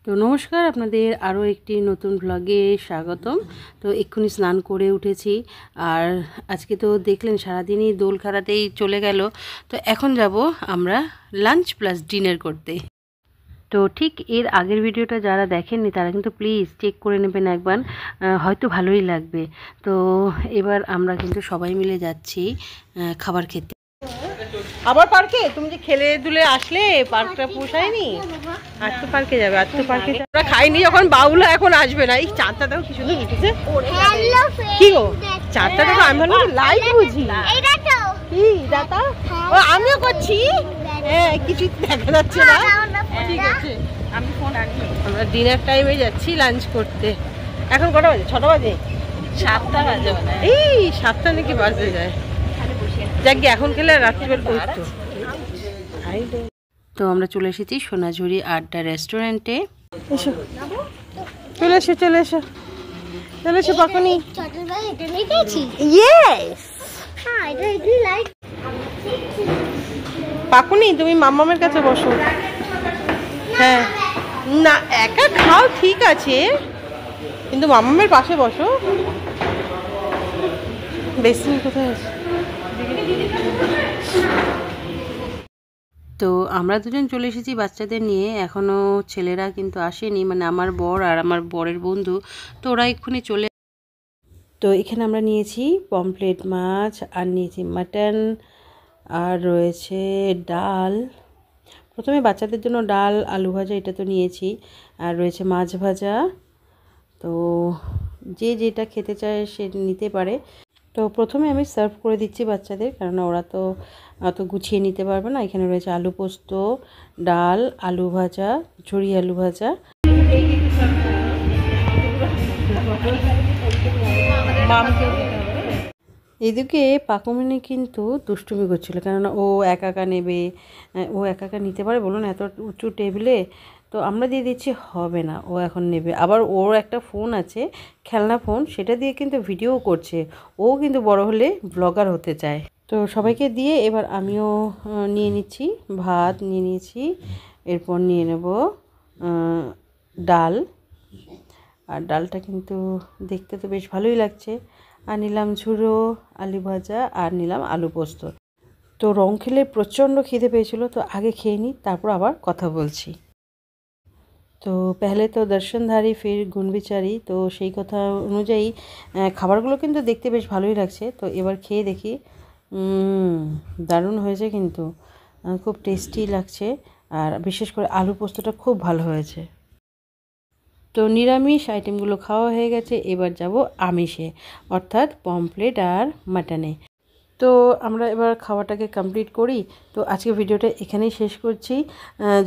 তো নমস্কার, আপনাদের আরও একটি নতুন ব্লগে স্বাগতম। তো এক্ষুনি স্নান করে উঠেছি, আর আজকে তো দেখলেন সারাদিনই দোল খেলাতেই চলে গেল। তো এখন যাব আমরা লাঞ্চ প্লাস ডিনার করতে। তো ঠিক এর আগের ভিডিওটা যারা দেখেননি তারা কিন্তু প্লিজ চেক করে নেবেন একবার, হয়তো ভালোই লাগবে। তো এবার আমরা কিন্তু সবাই মিলে যাচ্ছি খাবার খেতে। আবার পার্কে? তুমি যে খেলে দুলে আসলে, পার্কটা পোষায়নি? আর তো পার্কে যাবে, আর তো পার্কে আমরা খাইনি যখন বাউলা, এখন আসবে না। এই চাঁদটা দেখো কি সুন্দর উঠেছে। কি গো চাঁদটা দেখো, আমি ভালো লাইট বুঝি কি দাদা, ও আমিও করছি। হ্যাঁ, কিছু দেখা যাচ্ছে না। ঠিক আছে, আমি ফোন আনি। আমরা ডিনার টাইমে যাচ্ছি লাঞ্চ করতে। এখন কটা বাজে? 6টা বাজে? 7টা বাজে। এই 7টা নাকি বাজে যায়। যাক, এখন খেলে রাত্রিবেলা করতো। তো আমরা চলে এসেছি সোনাঝুরি আড্ডা রেস্টুরেন্টে। এসো, চলে এসো চলে এসো চলে এসো পাকুনি। পাকুনি, তুমি মাম্মামের কাছে বসো। হ্যাঁ না, একা খাও ঠিক আছে, কিন্তু মাম্মামের পাশে বসো। বেসিন কোথায় আছে? তো আমরা দুজন চলে এসেছি বাচ্চাদের নিয়ে, এখনও ছেলেরা কিন্তু আসেনি, মানে আমার বর আর আমার বরের বন্ধু। তো ওরা এক্ষুনি চলে। তো এখানে আমরা নিয়েছি পমফ্লেট মাছ, আর নিয়েছি মাটন, আর রয়েছে ডাল। প্রথমে বাচ্চাদের জন্য ডাল, আলু ভাজা এটা তো নিয়েছি, আর রয়েছে মাছ ভাজা। তো যে যেটা খেতে চায় সে নিতে পারে। তো প্রথমে আমি সার্ভ করে দিচ্ছি বাচ্চাদের, কারণ ওরা তো অত গুছিয়ে নিতে পারবে না। এখানে রয়েছে আলু পোস্ত, ডাল, আলু ভাজা, ঝুরি আলু ভাজা। এদিকে পাকুমিনি কিন্তু দুষ্টুমি করছিল, কেননা ও একা একা নেবে, ও একা একা নিতে পারে বলুন এত উঁচু টেবিলে। তো আমরা দিয়ে দিচ্ছি, হবে না, ও এখন নেবে। আবার ওর একটা ফোন আছে, খেলনা ফোন, সেটা দিয়ে কিন্তু ভিডিও করছে। ও কিন্তু বড় হলে ব্লগার হতে চায়। তো সবাইকে দিয়ে এবার আমিও নিয়ে নিচ্ছি, ভাত নিয়ে নিয়েছি, এরপর নিয়ে নেব ডাল। আর ডালটা কিন্তু দেখতে তো বেশ ভালোই লাগছে। আর নিলাম ঝুড়ো আলু ভাজা, আর নিলাম আলু পোস্ত। তো রং খেলে প্রচণ্ড খিদে পেয়েছিল, তো আগে খেয়ে নিই, তারপর আবার কথা বলছি। তো পেহলে তো দর্শনধারী ফির গুণবিচারী, তো সেই কথা অনুযায়ী খাবারগুলো কিন্তু দেখতে বেশ ভালোই লাগছে। তো এবার খেয়ে দেখি, দারুণ হয়েছে কিন্তু, খুব টেস্টি লাগছে। আর বিশেষ করে আলু পোস্তটা খুব ভালো হয়েছে। তো নিরামিষ আইটেমগুলো খাওয়া হয়ে গেছে, এবার যাব আমিষে, অর্থাৎ পমফ্লেট আর মাটনে। তো আমরা এবার খাওয়াটাকে কমপ্লিট করি। তো আজকে ভিডিওটা এখানেই শেষ করছি।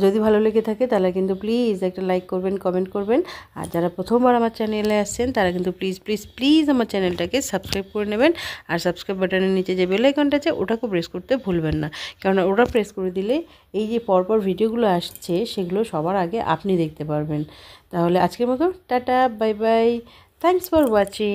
যদি ভালো লেগে থাকে তাহলে কিন্তু প্লিজ একটা লাইক করবেন, কমেন্ট করবেন। আর যারা প্রথমবার আমার চ্যানেলে আসছেন তারা কিন্তু প্লিজ প্লিজ প্লিজ আমার চ্যানেলটাকে সাবস্ক্রাইব করে নেবেন। আর সাবস্ক্রাইব বাটনের নিচে যে বেল আইকনটা আছে ওটাকেও প্রেস করতে ভুলবেন না, কেননা ওটা প্রেস করে দিলে এই যে পরপর ভিডিওগুলো আসছে সেগুলো সবার আগে আপনি দেখতে পারবেন। তাহলে আজকের মতো tata, bye bye, thanks for watching.